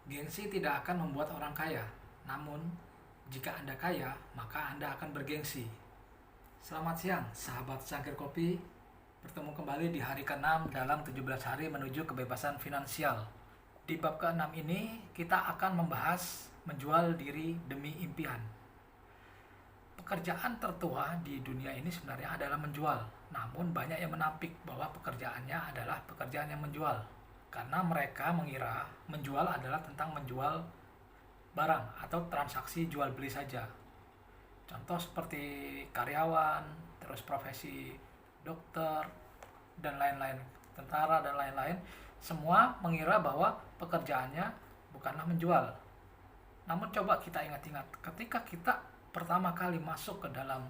Gengsi tidak akan membuat orang kaya, namun jika Anda kaya, maka Anda akan bergengsi. Selamat siang, sahabat cangkir kopi. Bertemu kembali di hari ke-6 dalam 17 hari menuju kebebasan finansial. Di bab ke-6 ini, kita akan membahas menjual diri demi impian. Pekerjaan tertua di dunia ini sebenarnya adalah menjual. Namun banyak yang menampik bahwa pekerjaannya adalah pekerjaan yang menjual. Karena mereka mengira menjual adalah tentang menjual barang atau transaksi jual beli saja. Contoh seperti karyawan, terus profesi dokter, dan lain-lain, tentara dan lain-lain, semua mengira bahwa pekerjaannya bukanlah menjual. Namun coba kita ingat-ingat, ketika kita pertama kali masuk ke dalam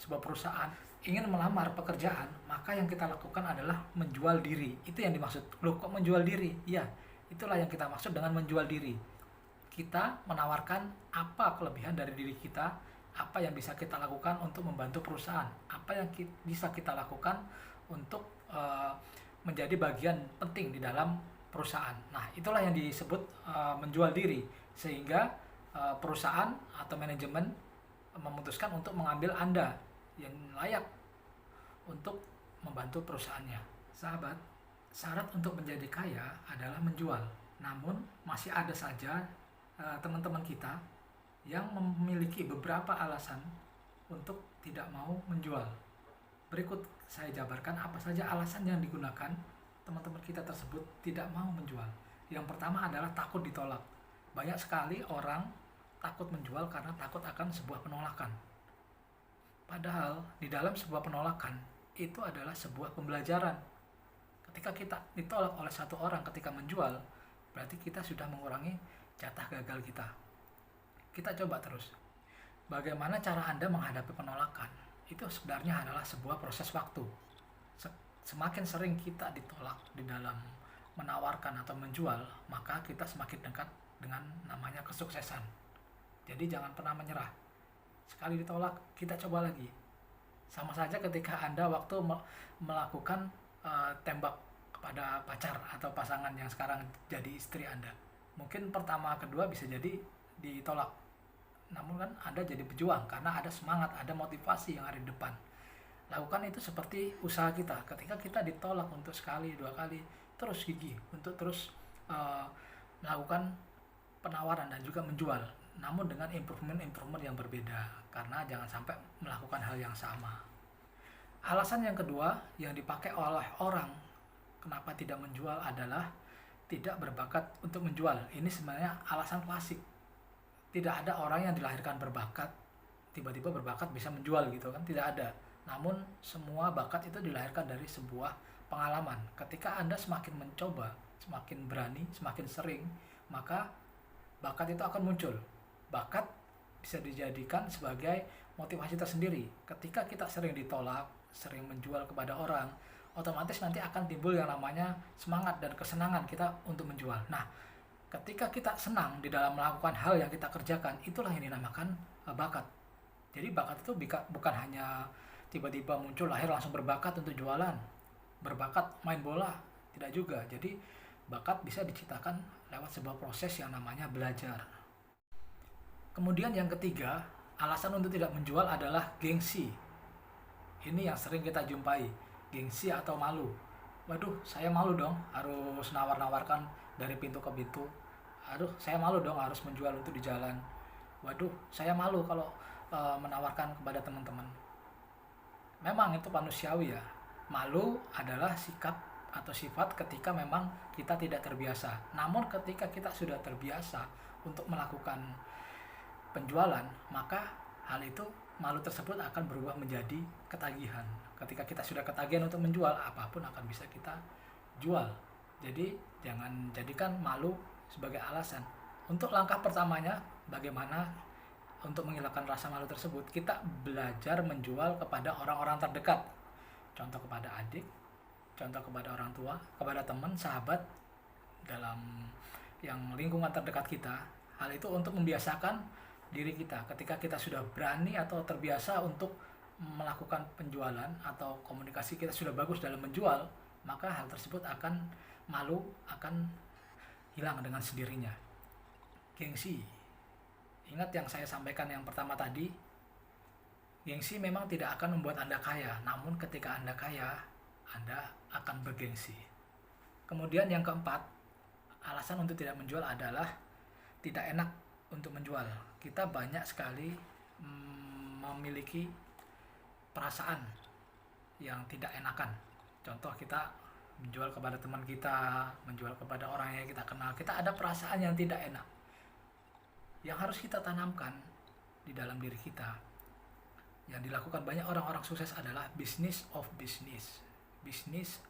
sebuah perusahaan, ingin melamar pekerjaan, maka yang kita lakukan adalah menjual diri. Itu yang dimaksud. Loh, kok menjual diri? Ya, itulah yang kita maksud dengan menjual diri. Kita menawarkan apa kelebihan dari diri kita, apa yang bisa kita lakukan untuk membantu perusahaan, apa yang bisa kita lakukan untuk menjadi bagian penting di dalam perusahaan. Nah, itulah yang disebut menjual diri, sehingga perusahaan atau manajemen memutuskan untuk mengambil Anda yang layak untuk membantu perusahaannya. Sahabat, syarat untuk menjadi kaya adalah menjual. Namun masih ada saja teman-teman kita yang memiliki beberapa alasan untuk tidak mau menjual. Berikut saya jabarkan apa saja alasan yang digunakan teman-teman kita tersebut tidak mau menjual. Yang pertama adalah takut ditolak. Banyak sekali orang takut menjual karena takut akan sebuah penolakan. Padahal di dalam sebuah penolakan itu adalah sebuah pembelajaran. Ketika kita ditolak oleh satu orang ketika menjual, berarti kita sudah mengurangi jatah gagal kita. Kita coba terus. Bagaimana cara Anda menghadapi penolakan? Itu sebenarnya adalah sebuah proses waktu. Semakin sering kita ditolak di dalam menawarkan atau menjual, maka kita semakin dekat dengan namanya kesuksesan. Jadi jangan pernah menyerah. Sekali ditolak, kita coba lagi. Sama saja ketika Anda waktu melakukan tembak kepada pacar atau pasangan yang sekarang jadi istri Anda. Mungkin pertama, kedua bisa jadi ditolak. Namun kan Anda jadi pejuang karena ada semangat, ada motivasi yang ada di depan. Lakukan itu seperti usaha kita. Ketika kita ditolak untuk sekali, dua kali, terus gigih untuk terus melakukan penawaran dan juga menjual, namun dengan improvement yang berbeda, karena jangan sampai melakukan hal yang sama. Alasan yang kedua yang dipakai oleh orang kenapa tidak menjual adalah tidak berbakat untuk menjual. Ini sebenarnya alasan klasik. Tidak ada orang yang dilahirkan berbakat, tiba-tiba berbakat bisa menjual gitu kan, tidak ada. Namun semua bakat itu dilahirkan dari sebuah pengalaman. Ketika Anda semakin mencoba, semakin berani, semakin sering, maka bakat itu akan muncul. Bakat bisa dijadikan sebagai motivasi tersendiri. Ketika kita sering ditolak, sering menjual kepada orang, otomatis nanti akan timbul yang namanya semangat dan kesenangan kita untuk menjual. Nah, ketika kita senang di dalam melakukan hal yang kita kerjakan, itulah yang dinamakan bakat. Jadi bakat itu bukan hanya tiba-tiba muncul lahir langsung berbakat untuk jualan, berbakat main bola, tidak juga. Jadi bakat bisa diciptakan lewat sebuah proses yang namanya belajar. Kemudian yang ketiga, alasan untuk tidak menjual adalah gengsi. Ini yang sering kita jumpai, gengsi atau malu. Waduh, saya malu dong harus nawar-nawarkan dari pintu ke pintu. Aduh, saya malu dong harus menjual untuk di jalan. Waduh, saya malu kalau menawarkan kepada teman-teman. Memang itu manusiawi ya. Malu adalah sikap atau sifat ketika memang kita tidak terbiasa. Namun ketika kita sudah terbiasa untuk melakukan penjualan, maka hal itu, malu tersebut akan berubah menjadi ketagihan. Ketika kita sudah ketagihan untuk menjual, apapun akan bisa kita jual. Jadi jangan jadikan malu sebagai alasan. Untuk langkah pertamanya, bagaimana untuk menghilangkan rasa malu tersebut? Kita belajar menjual kepada orang-orang terdekat. Contoh kepada adik, contoh kepada orang tua, kepada teman, sahabat, dalam yang lingkungan terdekat kita. Hal itu untuk membiasakan diri kita. Ketika kita sudah berani atau terbiasa untuk melakukan penjualan atau komunikasi kita sudah bagus dalam menjual, maka hal tersebut akan malu akan hilang dengan sendirinya. Gengsi. Ingat yang saya sampaikan yang pertama tadi, gengsi memang tidak akan membuat Anda kaya, namun ketika Anda kaya, Anda akan bergengsi. Kemudian yang keempat, alasan untuk tidak menjual adalah tidak enak untuk menjual. Kita banyak sekali memiliki perasaan yang tidak enakan. Contoh, kita menjual kepada teman kita, menjual kepada orang yang kita kenal, kita ada perasaan yang tidak enak. Yang harus kita tanamkan di dalam diri kita, yang dilakukan banyak orang-orang sukses adalah business of business. Bisnis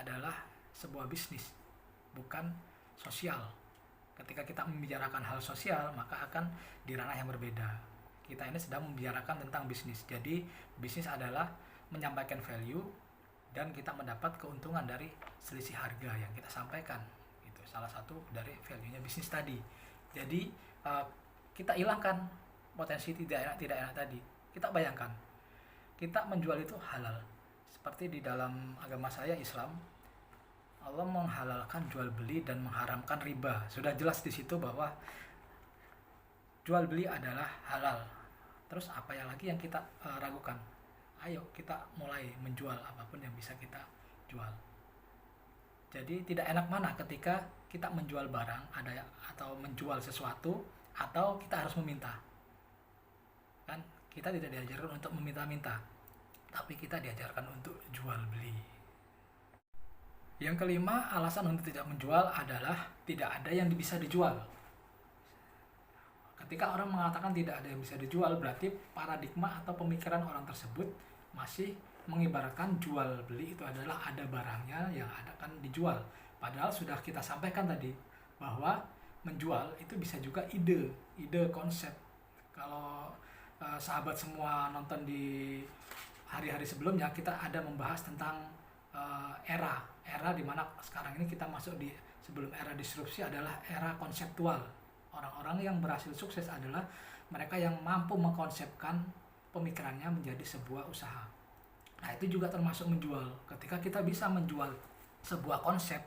adalah sebuah bisnis, bukan sosial. Ketika kita membicarakan hal sosial, maka akan di ranah yang berbeda. Kita ini sedang membicarakan tentang bisnis. Jadi bisnis adalah menyampaikan value dan kita mendapat keuntungan dari selisih harga yang kita sampaikan. Itu salah satu dari value-nya bisnis tadi. Jadi kita hilangkan potensi tidak enak tadi. Kita bayangkan, kita menjual itu halal. Seperti di dalam agama saya, Islam, Allah menghalalkan jual beli dan mengharamkan riba. Sudah jelas di situ bahwa jual beli adalah halal. Terus apa yang lagi yang kita ragukan? Ayo kita mulai menjual apapun yang bisa kita jual. Jadi tidak enak mana ketika kita menjual barang atau menjual sesuatu, atau kita harus meminta. Kan kita tidak diajarkan untuk meminta-minta, tapi kita diajarkan untuk jual beli. Yang kelima, alasan untuk tidak menjual adalah tidak ada yang bisa dijual. Ketika orang mengatakan tidak ada yang bisa dijual, berarti paradigma atau pemikiran orang tersebut masih mengibaratkan jual beli itu adalah ada barangnya yang akan dijual. Padahal sudah kita sampaikan tadi bahwa menjual itu bisa juga ide konsep. Kalau sahabat semua nonton di hari-hari sebelumnya, kita ada membahas tentang era di mana sekarang ini kita masuk di sebelum era disrupsi adalah era konseptual. Orang-orang yang berhasil sukses adalah mereka yang mampu mengkonsepkan pemikirannya menjadi sebuah usaha. Nah, itu juga termasuk menjual. Ketika kita bisa menjual sebuah konsep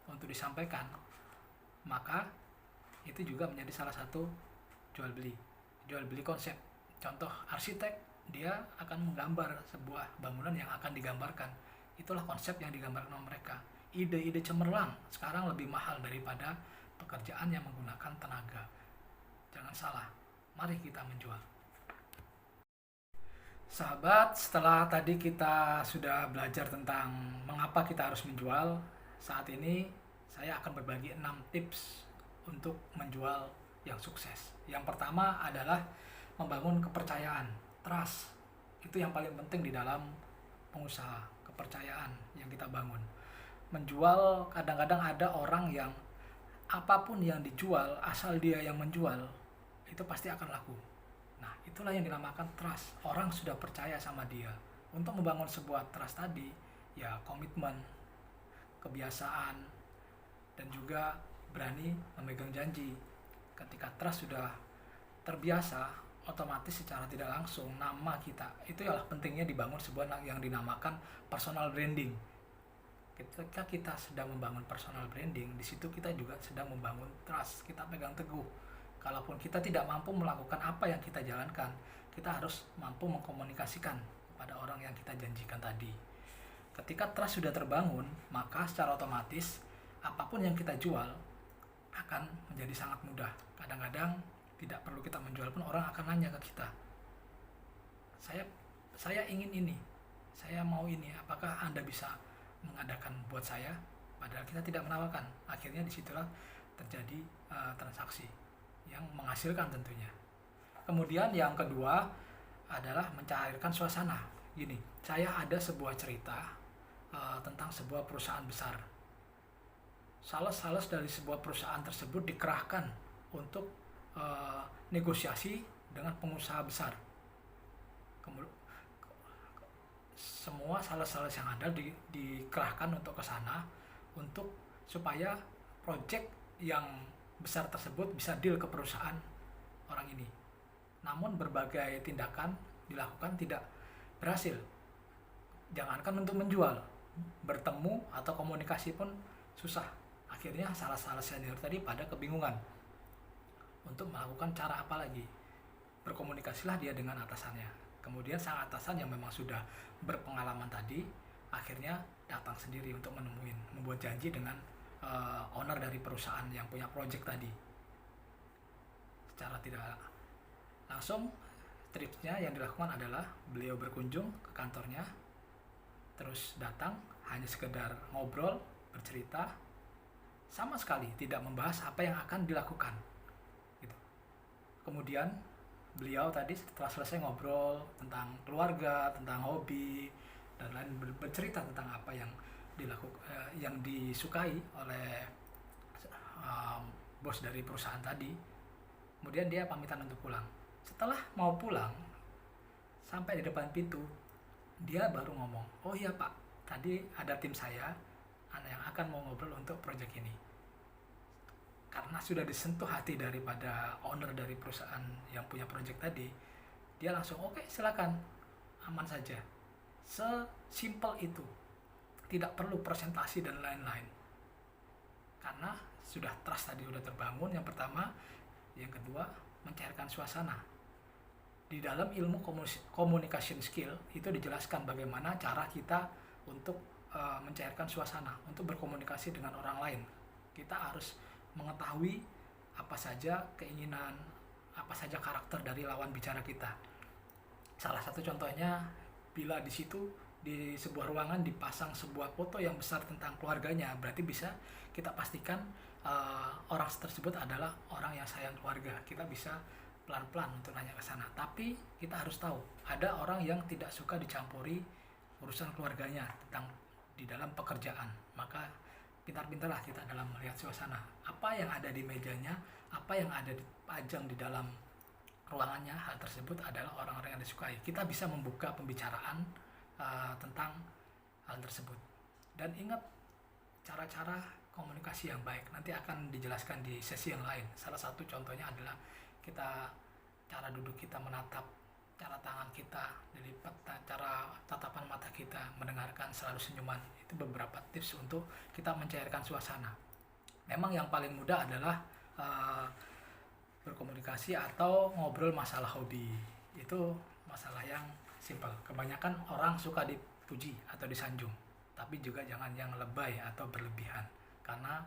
untuk disampaikan, maka itu juga menjadi salah satu jual beli konsep. Contoh, arsitek, dia akan menggambar sebuah bangunan yang akan digambarkan. Itulah konsep yang digambarkan oleh mereka. Ide-ide cemerlang sekarang lebih mahal daripada pekerjaan yang menggunakan tenaga. Jangan salah, mari kita menjual. Sahabat, setelah tadi kita sudah belajar tentang mengapa kita harus menjual, saat ini saya akan berbagi 6 tips untuk menjual yang sukses. Yang pertama adalah membangun kepercayaan, trust. Itu yang paling penting di dalam pengusaha, kepercayaan yang kita bangun. Menjual, kadang-kadang ada orang yang apapun yang dijual, asal dia yang menjual, itu pasti akan laku. Nah, itulah yang dinamakan trust. Orang sudah percaya sama dia. Untuk membangun sebuah trust tadi, ya komitmen, kebiasaan, dan juga berani memegang janji. Ketika trust sudah terbiasa, otomatis secara tidak langsung nama kita, itu adalah pentingnya dibangun sebuah yang dinamakan personal branding. Ketika kita sedang membangun personal branding, di situ kita juga sedang membangun trust. Kita pegang teguh. Kalaupun kita tidak mampu melakukan apa yang kita jalankan, kita harus mampu mengkomunikasikan kepada orang yang kita janjikan tadi. Ketika trust sudah terbangun, maka secara otomatis apapun yang kita jual akan menjadi sangat mudah. Kadang-kadang tidak perlu kita menjual pun orang akan nanya ke kita, saya ingin ini, saya mau ini, apakah Anda bisa mengadakan buat saya? Padahal kita tidak menawarkan. Akhirnya disitulah terjadi transaksi yang menghasilkan tentunya. Kemudian yang kedua adalah mencairkan suasana. Gini, saya ada sebuah cerita tentang sebuah perusahaan besar. Sales dari sebuah perusahaan tersebut dikerahkan untuk negosiasi dengan pengusaha besar. Semua sales yang ada dikerahkan untuk ke sana untuk supaya proyek yang besar tersebut bisa deal ke perusahaan orang ini. Namun berbagai tindakan dilakukan tidak berhasil. Jangankan untuk menjual, bertemu atau komunikasi pun susah. Akhirnya sales senior tadi pada kebingungan. untuk melakukan cara apa lagi. Berkomunikasilah dia dengan atasannya. Kemudian sang atasan yang memang sudah berpengalaman tadi akhirnya datang sendiri untuk membuat janji dengan owner dari perusahaan yang punya project tadi. Secara tidak langsung, tripsnya yang dilakukan adalah beliau berkunjung ke kantornya, terus datang hanya sekedar ngobrol, bercerita, sama sekali tidak membahas apa yang akan dilakukan gitu. Kemudian beliau tadi setelah selesai ngobrol tentang keluarga, tentang hobi dan lain, bercerita tentang apa yang yang disukai oleh bos dari perusahaan tadi. Kemudian dia pamitan untuk pulang. Setelah mau pulang, sampai di depan pintu, dia baru ngomong, "Oh iya Pak, tadi ada tim saya yang akan mau ngobrol untuk proyek ini." Karena sudah disentuh hati daripada owner dari perusahaan yang punya proyek tadi, dia langsung, "Oke, silakan, aman saja." Sesimpel itu, tidak perlu presentasi dan lain-lain. Karena sudah trust tadi sudah terbangun, yang pertama. Yang kedua, mencairkan suasana. Di dalam ilmu communication skill itu dijelaskan bagaimana cara kita untuk mencairkan suasana, untuk berkomunikasi dengan orang lain. Kita harus mengetahui apa saja keinginan, apa saja karakter dari lawan bicara kita. Salah satu contohnya, bila di situ di sebuah ruangan dipasang sebuah foto yang besar tentang keluarganya, berarti bisa kita pastikan orang tersebut adalah orang yang sayang keluarga. Kita bisa pelan-pelan untuk nanya ke sana. Tapi kita harus tahu, ada orang yang tidak suka dicampuri urusan keluarganya tentang di dalam pekerjaan. Maka pintar-pintarlah kita dalam melihat suasana. Apa yang ada di mejanya, apa yang ada dipajang di dalam ruangannya, hal tersebut adalah orang-orang yang disukai. Kita bisa membuka pembicaraan tentang hal tersebut. Dan ingat, cara-cara komunikasi yang baik nanti akan dijelaskan di sesi yang lain. Salah satu contohnya adalah cara duduk kita menatap, cara tangan kita dilipat, cara tatapan mata kita, mendengarkan selalu senyuman. Itu beberapa tips untuk kita mencairkan suasana. Memang yang paling mudah adalah berkomunikasi atau ngobrol masalah hobi. Itu masalah yang simpel. Kebanyakan orang suka dipuji atau disanjung, tapi juga jangan yang lebay atau berlebihan, karena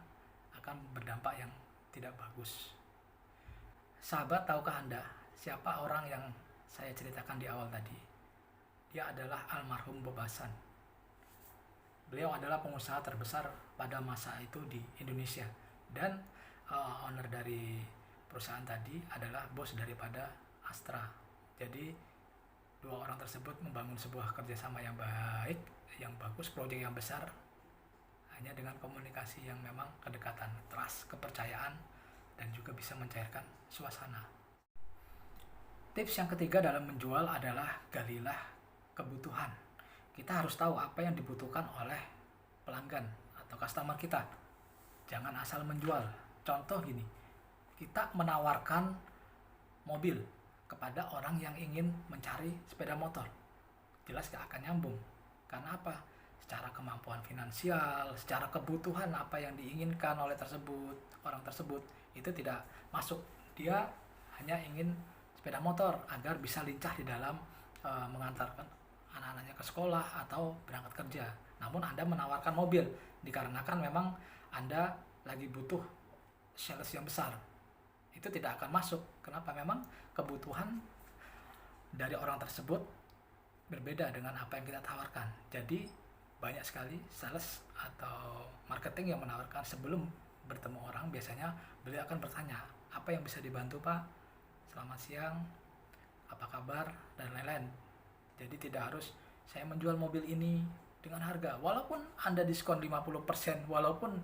akan berdampak yang tidak bagus. Sahabat, tahukah Anda siapa orang yang saya ceritakan di awal tadi? Dia adalah almarhum Bob Hasan. Beliau adalah pengusaha terbesar pada masa itu di Indonesia, dan owner dari perusahaan tadi adalah bos daripada Astra. Jadi dua orang tersebut membangun sebuah kerjasama yang baik, yang bagus, proyek yang besar, hanya dengan komunikasi yang memang kedekatan, trust, kepercayaan, dan juga bisa mencairkan suasana. Tips yang ketiga dalam menjual adalah galilah kebutuhan. Kita harus tahu apa yang dibutuhkan oleh pelanggan atau customer kita. Jangan asal menjual. Contoh gini, kita menawarkan mobil kepada orang yang ingin mencari sepeda motor. Jelas gak akan nyambung. Karena apa? Secara kemampuan finansial, secara kebutuhan apa yang diinginkan oleh orang tersebut itu tidak masuk. Dia hanya ingin sepeda motor agar bisa lincah di dalam mengantarkan anak-anaknya ke sekolah atau berangkat kerja. Namun Anda menawarkan mobil dikarenakan memang Anda lagi butuh sales yang besar. Itu tidak akan masuk. Kenapa? Memang kebutuhan dari orang tersebut berbeda dengan apa yang kita tawarkan. Jadi banyak sekali sales atau marketing yang menawarkan sebelum bertemu orang, biasanya beliau akan bertanya, "Apa yang bisa dibantu Pak? Selamat siang, apa kabar?" dan lain-lain. Jadi tidak harus saya menjual mobil ini dengan harga, walaupun Anda diskon 50%, walaupun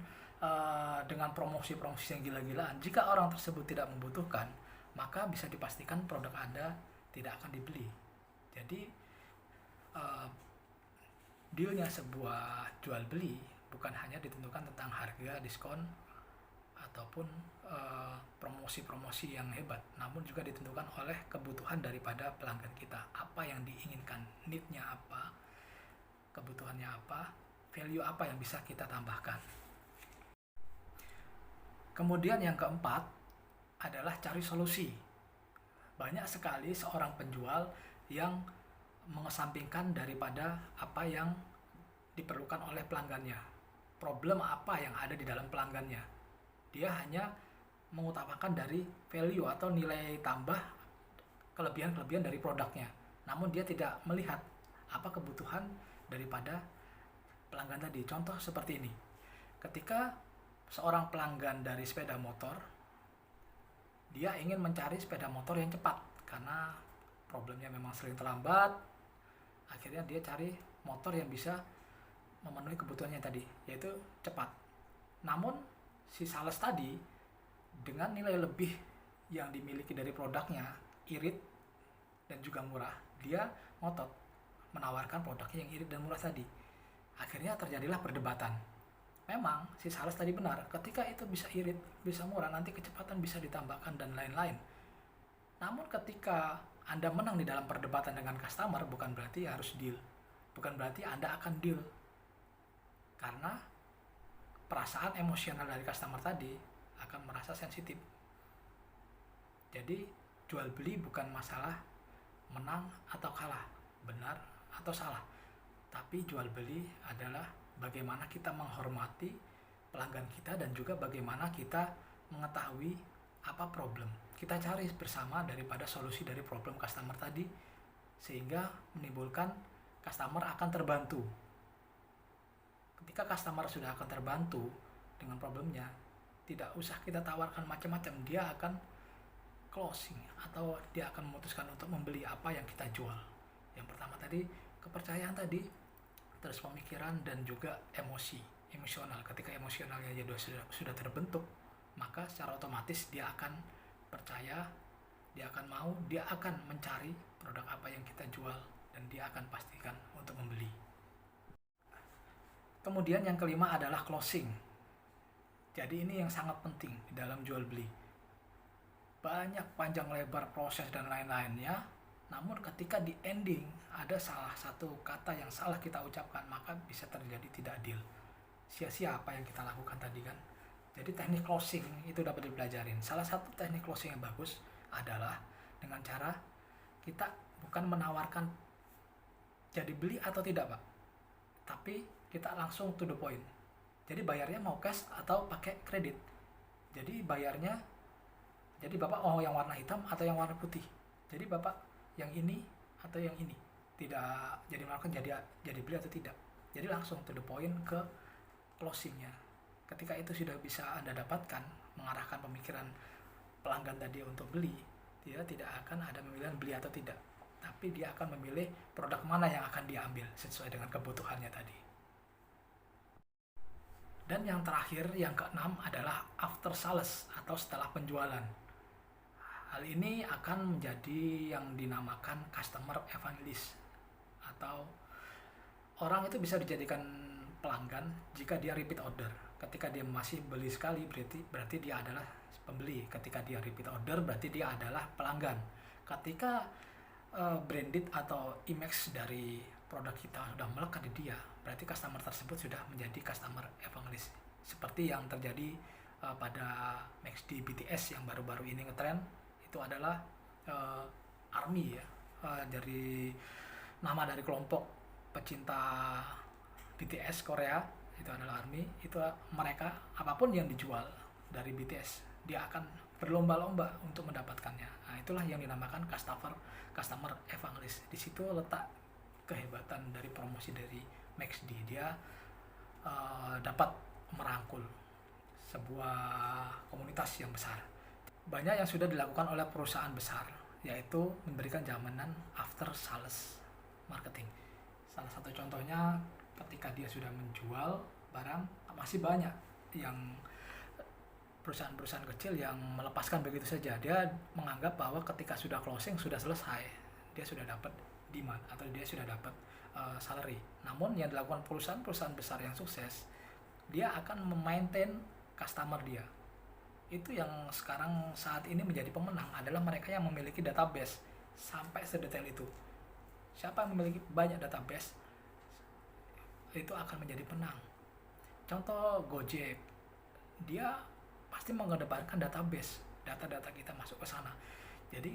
dengan promosi-promosi yang gila-gilaan. Jika orang tersebut tidak membutuhkan, maka bisa dipastikan produk Anda tidak akan dibeli. Jadi dealnya sebuah jual beli bukan hanya ditentukan tentang harga, diskon, ataupun promosi-promosi yang hebat, namun juga ditentukan oleh kebutuhan daripada pelanggan kita. Apa yang diinginkan, need-nya apa, kebutuhannya apa, value apa yang bisa kita tambahkan. Kemudian yang keempat adalah cari solusi. Banyak sekali seorang penjual yang mengesampingkan daripada apa yang diperlukan oleh pelanggannya. Problem apa yang ada di dalam pelanggannya. Dia hanya mengutamakan dari value atau nilai tambah, kelebihan-kelebihan dari produknya. Namun dia tidak melihat apa kebutuhan daripada pelanggan tadi. Contoh seperti ini. Ketika seorang pelanggan dari sepeda motor, dia ingin mencari sepeda motor yang cepat karena problemnya memang sering terlambat. Akhirnya dia cari motor yang bisa memenuhi kebutuhannya tadi, yaitu cepat. Namun si sales tadi dengan nilai lebih yang dimiliki dari produknya, irit dan juga murah, dia ngotot menawarkan produknya yang irit dan murah tadi. Akhirnya terjadilah perdebatan. Memang si sales tadi benar, ketika itu bisa irit, bisa murah, nanti kecepatan bisa ditambahkan dan lain-lain. Namun ketika Anda menang di dalam perdebatan dengan customer, bukan berarti harus deal. Bukan berarti Anda akan deal. Karena perasaan emosional dari customer tadi akan merasa sensitif. Jadi jual beli bukan masalah menang atau kalah, benar atau salah. Tapi jual beli adalah bagaimana kita menghormati pelanggan kita dan juga bagaimana kita mengetahui apa problem. Kita cari bersama daripada solusi dari problem customer tadi, sehingga menimbulkan customer akan terbantu. Ketika customer sudah akan terbantu dengan problemnya, tidak usah kita tawarkan macam-macam, dia akan closing atau dia akan memutuskan untuk membeli apa yang kita jual. Yang pertama tadi, kepercayaan tadi, terus pemikiran dan juga emosional. Ketika emosionalnya sudah terbentuk, maka secara otomatis dia akan percaya, dia akan mau, dia akan mencari produk apa yang kita jual dan dia akan pastikan untuk membeli. Kemudian yang kelima adalah closing. Jadi ini yang sangat penting di dalam jual beli. Banyak panjang lebar proses dan lain-lainnya, namun ketika di ending ada salah satu kata yang salah kita ucapkan, maka bisa terjadi tidak deal. Sia-sia apa yang kita lakukan tadi kan. Jadi teknik closing itu dapat dipelajarin. Salah satu teknik closing yang bagus adalah dengan cara kita bukan menawarkan jadi beli atau tidak, Pak. Tapi kita langsung to the point. Jadi bayarnya mau cash atau pakai kredit. Jadi bayarnya, jadi Bapak yang warna hitam atau yang warna putih. Jadi Bapak yang ini atau yang ini. Tidak jadi melakukan jadi beli atau tidak. Jadi langsung to the point ke closingnya. Ketika itu sudah bisa Anda dapatkan, mengarahkan pemikiran pelanggan tadi untuk beli, dia tidak akan ada pemilihan beli atau tidak, tapi dia akan memilih produk mana yang akan diambil sesuai dengan kebutuhannya tadi. Dan yang terakhir, yang keenam adalah after sales atau setelah penjualan. Hal ini akan menjadi yang dinamakan customer evangelist, atau orang itu bisa dijadikan pelanggan jika dia repeat order. Ketika dia masih beli sekali, berarti dia adalah pembeli. Ketika dia repeat order, berarti dia adalah pelanggan. Ketika branded atau image dari produk kita sudah melekat di dia, berarti customer tersebut sudah menjadi customer evangelist. Seperti yang terjadi pada MaxD BTS yang baru-baru ini ngetrend, itu adalah ARMY ya, dari nama dari kelompok pecinta BTS Korea, itu adalah ARMY. Itu mereka apapun yang dijual dari BTS, dia akan berlomba-lomba untuk mendapatkannya. Nah, itulah yang dinamakan customer evangelist. Di situ letak kehebatan dari promosi dari MaxD. Dia dapat merangkul sebuah komunitas yang besar. Banyak yang sudah dilakukan oleh perusahaan besar, yaitu memberikan jaminan after sales marketing. Salah satu contohnya ketika dia sudah menjual barang, masih banyak yang perusahaan-perusahaan kecil yang melepaskan begitu saja. Dia menganggap bahwa ketika sudah closing, sudah selesai, dia sudah dapat demand atau dia sudah dapat salary. Namun yang dilakukan perusahaan-perusahaan besar yang sukses, dia akan memaintain customer dia. Itu yang sekarang saat ini menjadi pemenang adalah mereka yang memiliki database sampai sedetail itu. Siapa yang memiliki banyak database, itu akan menjadi penang. Contoh Gojek, dia pasti mengedepankan database. data-data kita masuk ke sana. Jadi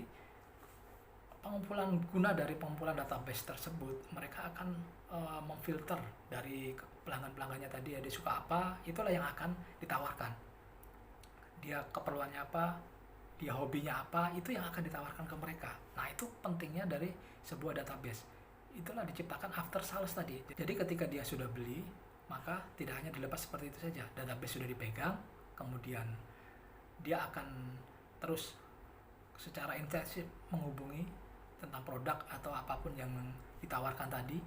guna dari pengumpulan database tersebut, mereka akan memfilter dari pelanggan-pelanggannya tadi, ya dia suka apa, itulah yang akan ditawarkan. Dia keperluannya apa, dia hobinya apa, itu yang akan ditawarkan ke mereka. Nah, itu pentingnya dari sebuah database. Itulah diciptakan after sales tadi. Jadi ketika dia sudah beli, maka tidak hanya dilepas seperti itu saja. Database sudah dipegang, kemudian dia akan terus secara intensif menghubungi tentang produk atau apapun yang ditawarkan tadi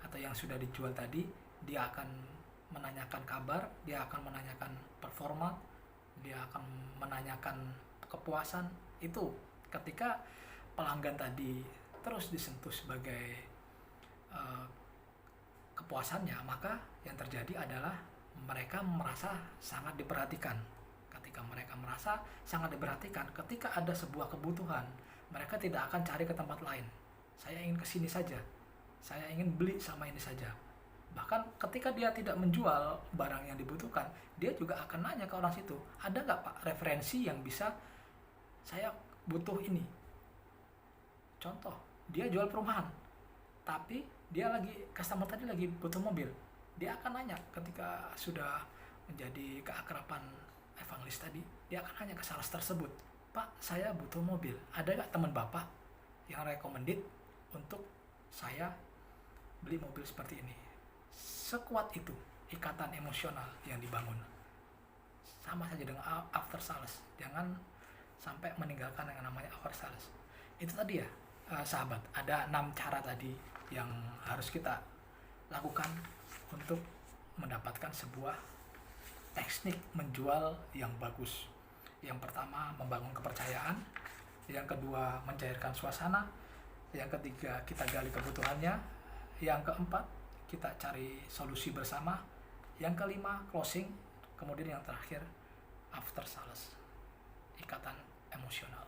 atau yang sudah dijual tadi. Dia akan menanyakan kabar, dia akan menanyakan performa, dia akan menanyakan kepuasan. Itu ketika pelanggan tadi terus disentuh sebagai kepuasannya, maka yang terjadi adalah mereka merasa sangat diperhatikan. Ketika mereka merasa sangat diperhatikan, ketika ada sebuah kebutuhan, mereka tidak akan cari ke tempat lain. Saya ingin ke sini saja, saya ingin beli sama ini saja. Bahkan ketika dia tidak menjual barang yang dibutuhkan, dia juga akan nanya ke orang situ, ada nggak Pak referensi yang bisa, saya butuh ini. Contoh, dia jual perumahan, tapi customer tadi lagi butuh mobil. Dia akan nanya ketika sudah menjadi keakraban evangelis tadi, dia akan nanya ke sales tersebut, Pak, saya butuh mobil, ada nggak teman Bapak yang recommended untuk saya beli mobil seperti ini? Sekuat itu ikatan emosional yang dibangun. Sama saja dengan after sales. Jangan sampai meninggalkan yang namanya after sales. Itu tadi ya, sahabat, ada 6 cara tadi yang harus kita lakukan untuk mendapatkan sebuah teknik menjual yang bagus. Yang pertama, membangun kepercayaan. Yang kedua, mencairkan suasana. Yang ketiga, kita gali kebutuhannya. Yang keempat, kita cari solusi bersama. Yang kelima, closing. Kemudian yang terakhir, after sales, ikatan emosional.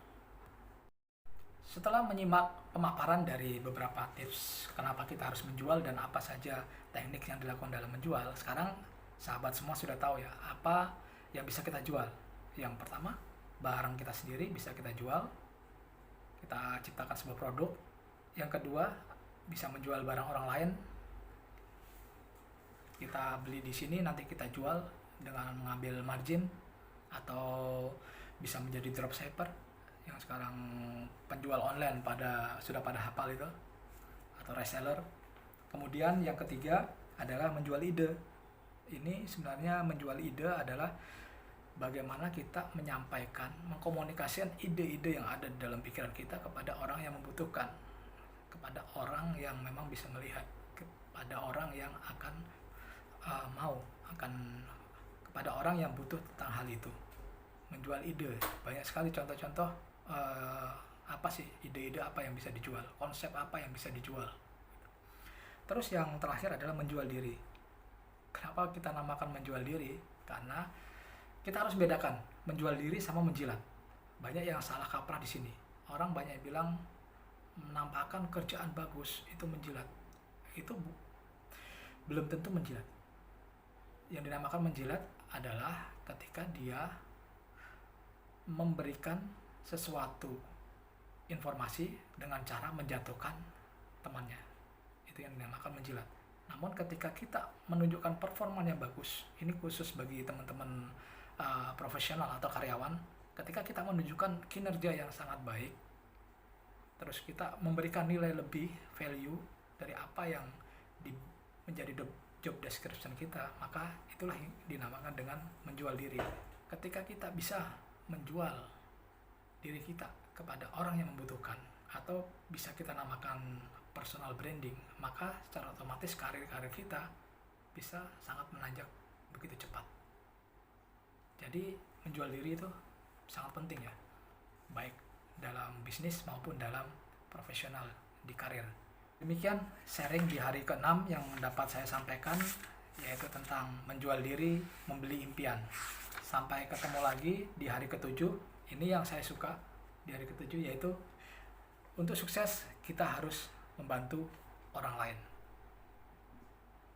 Setelah menyimak pemaparan dari beberapa tips kenapa kita harus menjual dan apa saja teknik yang dilakukan dalam menjual, sekarang sahabat semua sudah tahu ya apa yang bisa kita jual. Yang pertama, barang kita sendiri bisa kita jual, kita ciptakan sebuah produk. Yang kedua, bisa menjual barang orang lain, kita beli di sini, nanti kita jual dengan mengambil margin, atau bisa menjadi dropshipper yang sekarang penjual online sudah pada hafal itu, atau reseller. Kemudian yang ketiga adalah menjual ide. Ini sebenarnya menjual ide adalah bagaimana kita menyampaikan, mengkomunikasikan ide-ide yang ada di dalam pikiran kita kepada orang yang membutuhkan, kepada orang yang memang bisa melihat, kepada orang yang akan kepada orang yang butuh tentang hal itu. Menjual ide, banyak sekali contoh-contoh apa sih ide-ide apa yang bisa dijual, konsep apa yang bisa dijual. Terus yang terakhir adalah menjual diri. Kenapa kita namakan menjual diri? Karena kita harus bedakan menjual diri sama menjilat. Banyak yang salah kaprah di sini. Orang banyak bilang menampakkan kerjaan bagus itu menjilat. Itu belum tentu menjilat. Yang dinamakan menjilat adalah ketika dia memberikan sesuatu informasi dengan cara menjatuhkan temannya. Itu yang dinamakan menjilat. Namun ketika kita menunjukkan performa yang bagus, ini khusus bagi teman-teman profesional atau karyawan, ketika kita menunjukkan kinerja yang sangat baik, terus kita memberikan nilai lebih, value dari apa yang menjadi job description kita, maka itulah yang dinamakan dengan menjual diri. Ketika kita bisa menjual diri kita kepada orang yang membutuhkan, atau bisa kita namakan personal branding, maka secara otomatis karir-karir kita bisa sangat menanjak begitu cepat. Jadi menjual diri itu sangat penting ya, baik dalam bisnis maupun dalam profesional di karir. Demikian sharing di hari ke-6 yang dapat saya sampaikan, yaitu tentang menjual diri, membeli impian. Sampai ketemu lagi di hari ke-7. Ini yang saya suka di hari ke-7, yaitu untuk sukses kita harus membantu orang lain.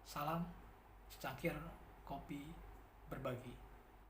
Salam secangkir kopi berbagi.